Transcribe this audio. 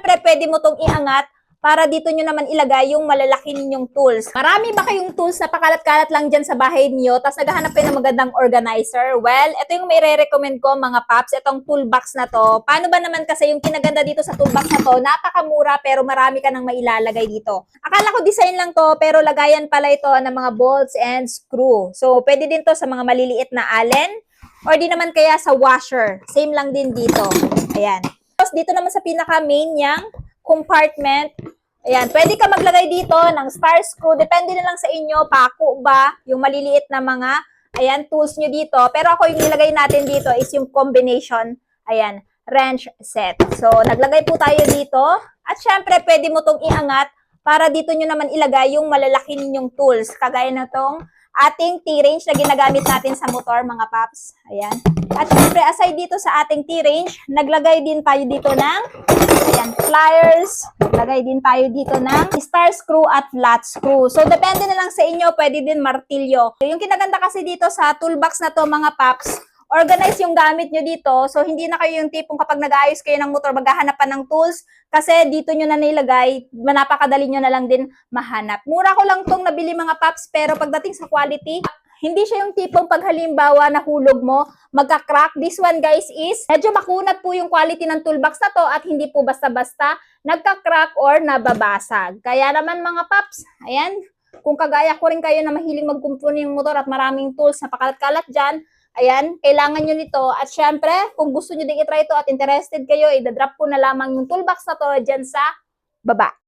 syempre, pwede mo tong iangat para dito nyo naman ilagay yung malalaki ninyong tools. Marami ba kayong tools na pakalat-kalat lang dyan sa bahay niyo, tapos naghahanap kayo ng magandang organizer? Well, ito yung may re-recommend ko mga paps, itong toolbox na to. Paano ba naman kasi yung kinaganda dito sa toolbox na to, napakamura pero marami ka nang mailalagay dito. Akala ko design lang to, pero lagayan pala ito ng mga bolts and screw. So, pwede din to sa mga maliliit na allen, or di naman kaya sa washer. Same lang din dito. Ayan. Tapos dito naman sa pinaka-main niyang compartment, ayan, pwede ka maglagay dito ng star screw, depende na lang sa inyo, pako ba, yung maliliit na mga, ayan, tools nyo dito. Pero ako yung nilagay natin dito is yung combination, ayan, wrench set. So, naglagay po tayo dito, at syempre, pwede mo tong iangat para dito nyo naman ilagay yung malalaki ninyong tools, kagaya na tong ating T-range na ginagamit natin sa motor, mga paps. Ayan. At syempre, aside dito sa ating T-range, naglagay din tayo dito ng, ayan, pliers. Naglagay din tayo dito ng star screw at flat screw. So, depende na lang sa inyo. Pwede din martilyo. Yung kinaganda kasi dito sa toolbox na to, mga paps, organize yung gamit nyo dito. So, hindi na kayo yung tipong kapag nag-aayos kayo ng motor, maghahanap pa ng tools. Kasi dito nyo na nilagay, napakadali nyo na lang din mahanap. Mura ko lang tong nabili, mga paps, pero pagdating sa quality, hindi siya yung tipong pag halimbawa nahulog mo, magka-crack. This one, guys, is medyo makunat po yung quality ng toolbox na to at hindi po basta-basta nagka-crack or nababasag. Kaya naman, mga paps, ayan, kung kagaya ko rin kayo na mahiling magkumpuni ng motor at maraming tools na pakalat-kalat dyan, ayan, kailangan nyo nito. At syempre, kung gusto nyo din itry ito at interested kayo, i-drop ko na lamang yung toolbox na to dyan sa baba.